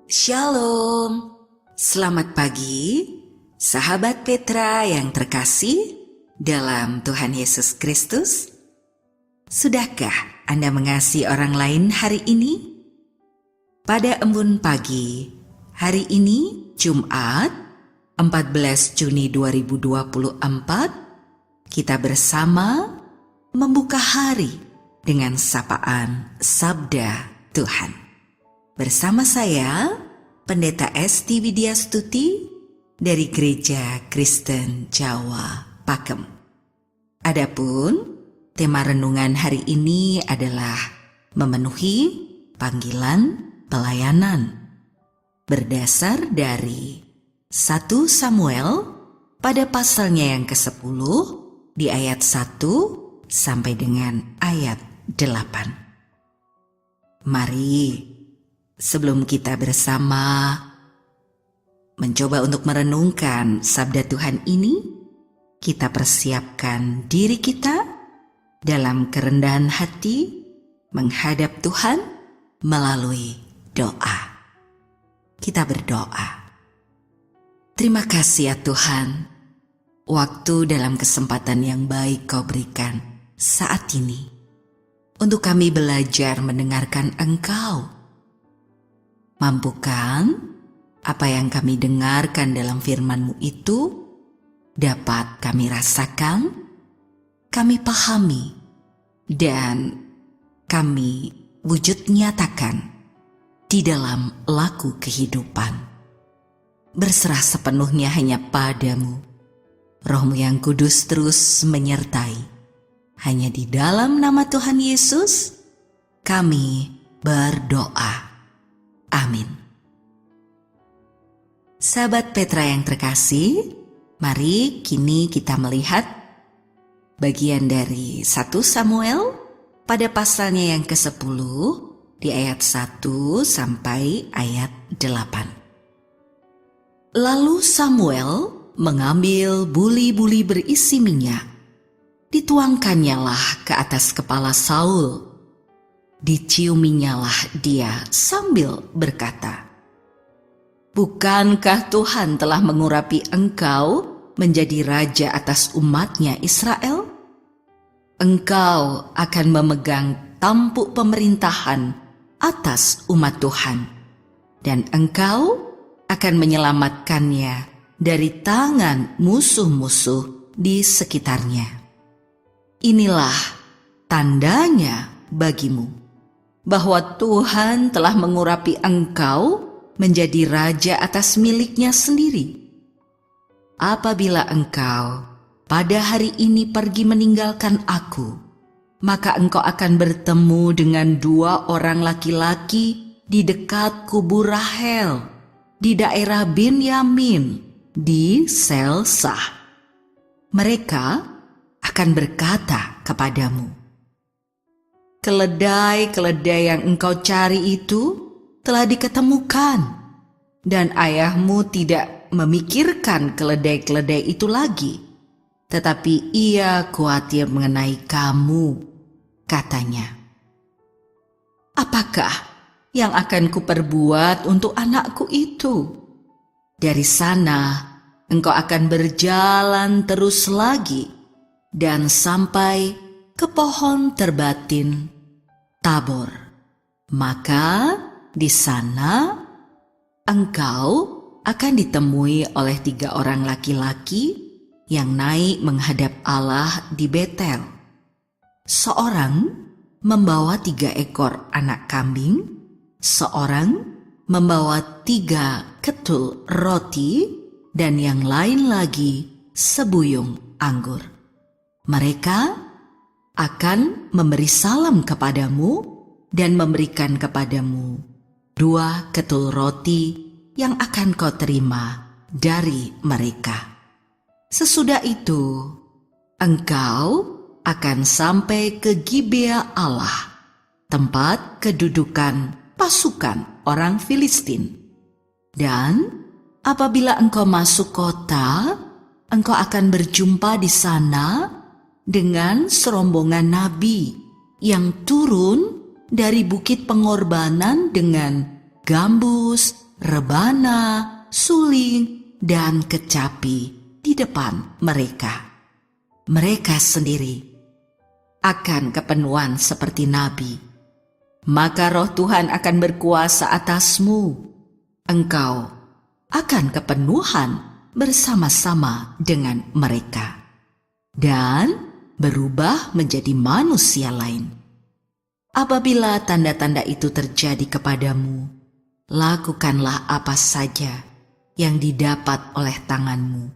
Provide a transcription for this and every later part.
Shalom, selamat pagi, sahabat Petra yang terkasih dalam Tuhan Yesus Kristus. Sudahkah Anda mengasihi orang lain hari ini? Pada embun pagi, hari ini Jumat 14 Juni 2024, kita bersama membuka hari dengan sapaan Sabda Tuhan. Bersama saya, Pendeta Esti Widyastuti dari Gereja Kristen Jawa Pakem. Adapun tema renungan hari ini adalah memenuhi panggilan pelayanan. Berdasar dari 1 Samuel pada pasalnya yang ke-10 di ayat 1 sampai dengan ayat 8. Mari, sebelum kita bersama mencoba untuk merenungkan sabda Tuhan ini, kita persiapkan diri kita dalam kerendahan hati menghadap Tuhan melalui doa. Kita berdoa. Terima kasih ya Tuhan, waktu dalam kesempatan yang baik Kau berikan saat ini untuk kami belajar mendengarkan Engkau. Mampukan apa yang kami dengarkan dalam firman-Mu itu dapat kami rasakan, kami pahami, dan kami wujud nyatakan di dalam laku kehidupan. Berserah sepenuhnya hanya Padamu, Roh-Mu yang kudus terus menyertai. Hanya di dalam nama Tuhan Yesus kami berdoa. Amin. Sahabat Petra yang terkasih, mari kini kita melihat bagian dari 1 Samuel pada pasalnya yang ke-10 di ayat 1 sampai ayat 8. Lalu Samuel mengambil buli-buli berisi minyak, dituangkannyalah ke atas kepala Saul. Diciuminyalah dia sambil berkata, "Bukankah Tuhan telah mengurapi engkau menjadi raja atas umatnya Israel? Engkau akan memegang tampuk pemerintahan atas umat Tuhan, dan engkau akan menyelamatkannya dari tangan musuh-musuh di sekitarnya. Inilah tandanya bagimu, bahwa Tuhan telah mengurapi engkau menjadi raja atas miliknya sendiri. Apabila engkau pada hari ini pergi meninggalkan aku, maka engkau akan bertemu dengan 2 orang laki-laki di dekat kubur Rahel, di daerah Binyamin, di Selsah. Mereka akan berkata kepadamu, keledai-keledai yang engkau cari itu telah diketemukan, dan ayahmu tidak memikirkan keledai-keledai itu lagi, tetapi ia khawatir mengenai kamu, katanya. Apakah yang akan kuperbuat untuk anakku itu? Dari sana engkau akan berjalan terus lagi dan sampai ke pohon terbatin Tabor. Maka di sana engkau akan ditemui oleh 3 orang laki-laki yang naik menghadap Allah di Betel. Seorang membawa 3 ekor anak kambing, seorang membawa 3 ketul roti, dan yang lain lagi sebuyung anggur. Mereka akan memberi salam kepadamu dan memberikan kepadamu 2 ketul roti yang akan kau terima dari mereka. Sesudah itu, engkau akan sampai ke Gibea Allah, tempat kedudukan pasukan orang Filistin. Dan apabila engkau masuk kota, engkau akan berjumpa di sana dengan serombongan nabi yang turun dari bukit pengorbanan dengan gambus, rebana, suling, dan kecapi di depan mereka. Mereka sendiri akan kepenuhan seperti nabi. Maka roh Tuhan akan berkuasa atasmu. Engkau akan kepenuhan bersama-sama dengan mereka dan berubah menjadi manusia lain. Apabila tanda-tanda itu terjadi kepadamu, lakukanlah apa saja yang didapat oleh tanganmu,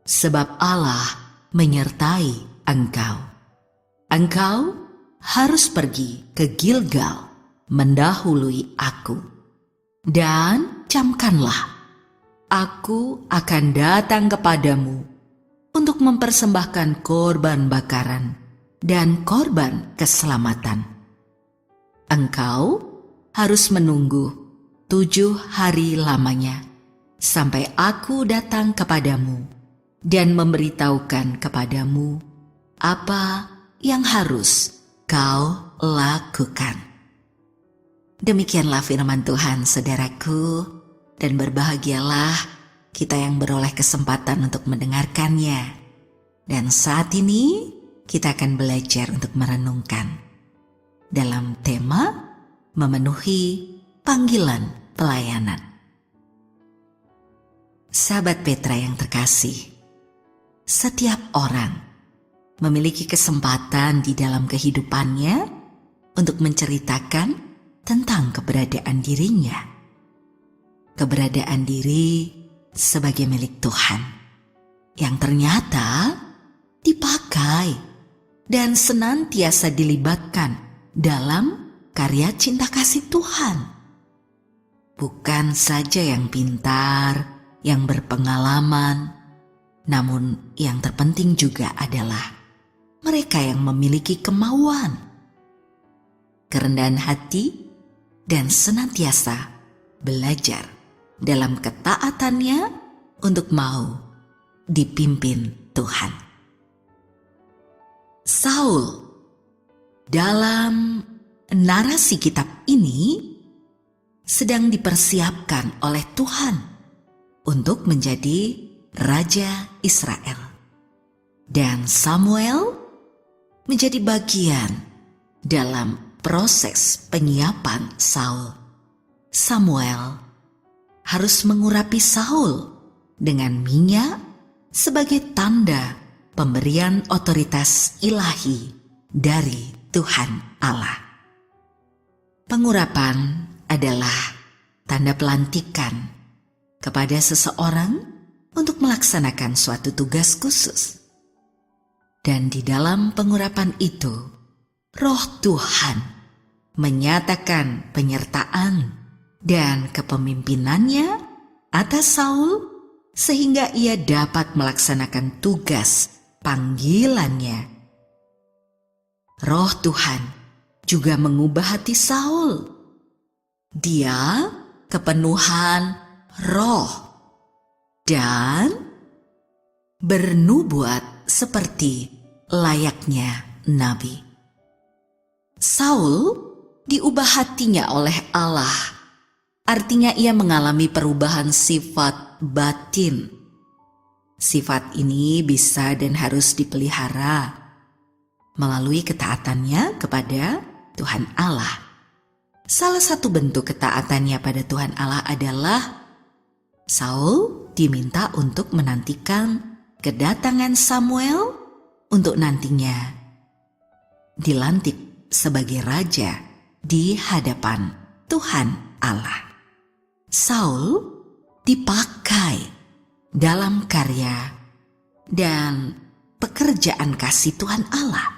sebab Allah menyertai engkau. Engkau harus pergi ke Gilgal mendahului aku, dan camkanlah, aku akan datang kepadamu untuk mempersembahkan korban bakaran dan korban keselamatan. Engkau harus menunggu 7 hari lamanya sampai aku datang kepadamu dan memberitahukan kepadamu apa yang harus kau lakukan. Demikianlah firman Tuhan, saudaraku, dan berbahagialah kita yang beroleh kesempatan untuk mendengarkannya. Dan saat ini kita akan belajar untuk merenungkan dalam tema memenuhi panggilan pelayanan. Sahabat Petra yang terkasih, setiap orang memiliki kesempatan di dalam kehidupannya untuk menceritakan tentang keberadaan dirinya. Keberadaan diri sebagai milik Tuhan yang ternyata dipakai dan senantiasa dilibatkan dalam karya cinta kasih Tuhan. Bukan saja yang pintar, yang berpengalaman, namun yang terpenting juga adalah mereka yang memiliki kemauan, kerendahan hati, dan senantiasa belajar dalam ketaatannya untuk mau dipimpin Tuhan. Saul dalam narasi kitab ini sedang dipersiapkan oleh Tuhan untuk menjadi Raja Israel. Dan Samuel menjadi bagian dalam proses penyiapan Saul. Samuel harus mengurapi Saul dengan minyak sebagai tanda pemberian otoritas ilahi dari Tuhan Allah. Pengurapan adalah tanda pelantikan kepada seseorang untuk melaksanakan suatu tugas khusus. Dan di dalam pengurapan itu, Roh Tuhan menyatakan penyertaan dan kepemimpinannya atas Saul sehingga ia dapat melaksanakan tugas panggilannya. Roh Tuhan juga mengubah hati Saul. Dia kepenuhan roh dan bernubuat seperti layaknya nabi. Saul diubah hatinya oleh Allah. Artinya ia mengalami perubahan sifat batin. Sifat ini bisa dan harus dipelihara melalui ketaatannya kepada Tuhan Allah. Salah satu bentuk ketaatannya pada Tuhan Allah adalah Saul diminta untuk menantikan kedatangan Samuel untuk nantinya dilantik sebagai raja di hadapan Tuhan Allah. Saul dipakai dalam karya dan pekerjaan kasih Tuhan Allah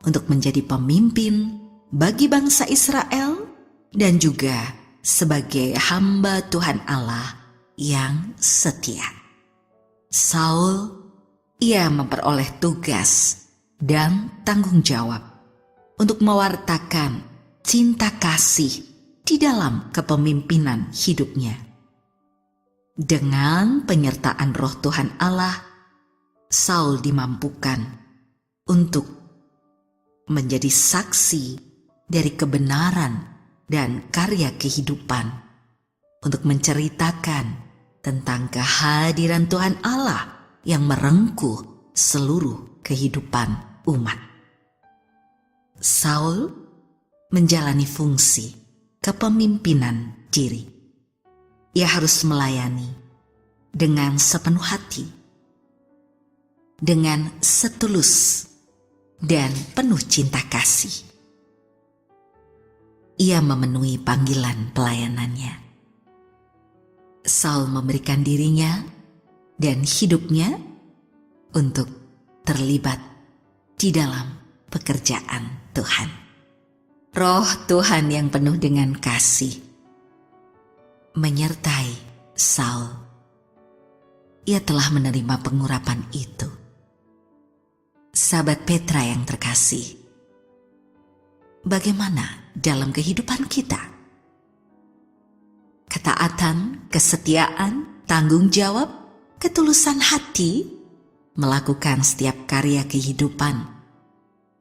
untuk menjadi pemimpin bagi bangsa Israel dan juga sebagai hamba Tuhan Allah yang setia. Saul, ia memperoleh tugas dan tanggung jawab untuk mewartakan cinta kasih di dalam kepemimpinan hidupnya. Dengan penyertaan Roh Tuhan Allah, Saul dimampukan untuk menjadi saksi dari kebenaran dan karya kehidupan untuk menceritakan tentang kehadiran Tuhan Allah yang merengkuh seluruh kehidupan umat. Saul menjalani fungsi kepemimpinan diri. Ia harus melayani dengan sepenuh hati, dengan setulus dan penuh cinta kasih. Ia memenuhi panggilan pelayanannya. Saul memberikan dirinya dan hidupnya untuk terlibat di dalam pekerjaan Tuhan. Roh Tuhan yang penuh dengan kasih menyertai Saul. Ia telah menerima pengurapan itu. Sahabat Petra yang terkasih, bagaimana dalam kehidupan kita? Ketaatan, kesetiaan, tanggung jawab, ketulusan hati, melakukan setiap karya kehidupan,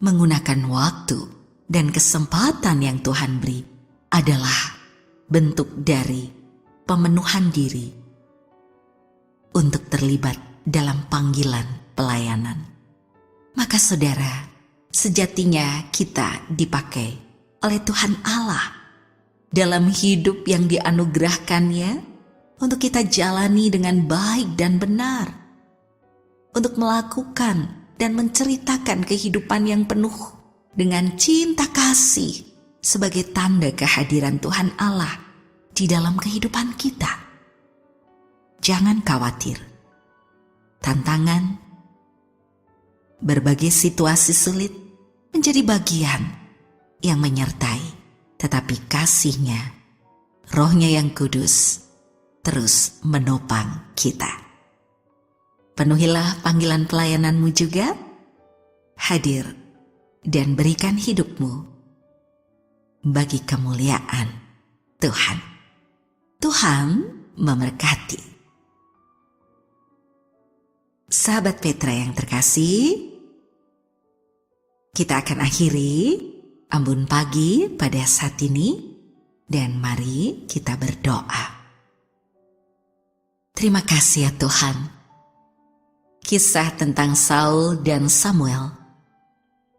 menggunakan waktu dan kesempatan yang Tuhan beri adalah bentuk dari pemenuhan diri untuk terlibat dalam panggilan pelayanan. Maka saudara, sejatinya kita dipakai oleh Tuhan Allah dalam hidup yang dianugerahkannya untuk kita jalani dengan baik dan benar, untuk melakukan dan menceritakan kehidupan yang penuh dengan cinta kasih sebagai tanda kehadiran Tuhan Allah di dalam kehidupan kita. Jangan khawatir. Tantangan, berbagai situasi sulit menjadi bagian yang menyertai, tetapi kasih-Nya, Roh-Nya yang kudus terus menopang kita. Penuhilah panggilan pelayananmu juga, hadir dan berikan hidupmu bagi kemuliaan Tuhan. Tuhan memberkati. Sahabat Petra yang terkasih, kita akan akhiri Ambon Pagi pada saat ini dan mari kita berdoa. Terima kasih ya Tuhan. Kisah tentang Saul dan Samuel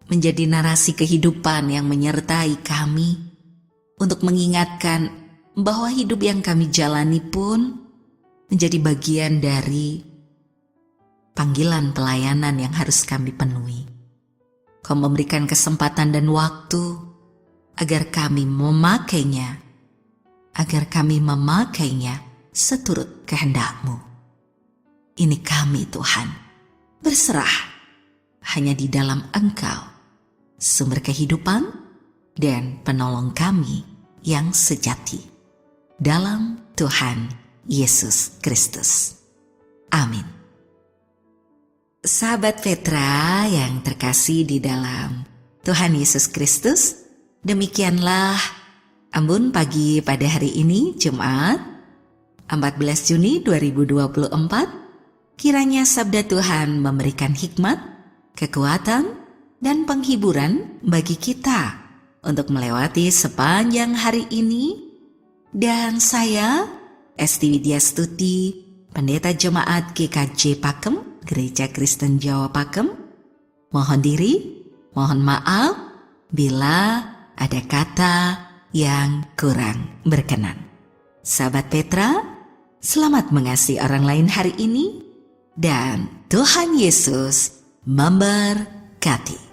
menjadi narasi kehidupan yang menyertai kami untuk mengingatkan bahwa hidup yang kami jalani pun menjadi bagian dari panggilan pelayanan yang harus kami penuhi. Kau memberikan kesempatan dan waktu agar kami memakainya seturut kehendak-Mu. Ini kami Tuhan, berserah hanya di dalam Engkau, sumber kehidupan dan penolong kami yang sejati. Dalam Tuhan Yesus Kristus. Amin. Sahabat Petra yang terkasih di dalam Tuhan Yesus Kristus, demikianlah Ambon Pagi pada hari ini, Jumat 14 Juni 2024. Kiranya sabda Tuhan memberikan hikmat, kekuatan, dan penghiburan bagi kita untuk melewati sepanjang hari ini. Dan saya, Esti Widya Stuti, Pendeta Jemaat GKJ Pakem, Gereja Kristen Jawa Pakem, mohon maaf bila ada kata yang kurang berkenan. Sahabat Petra, selamat mengasihi orang lain hari ini dan Tuhan Yesus memberkati.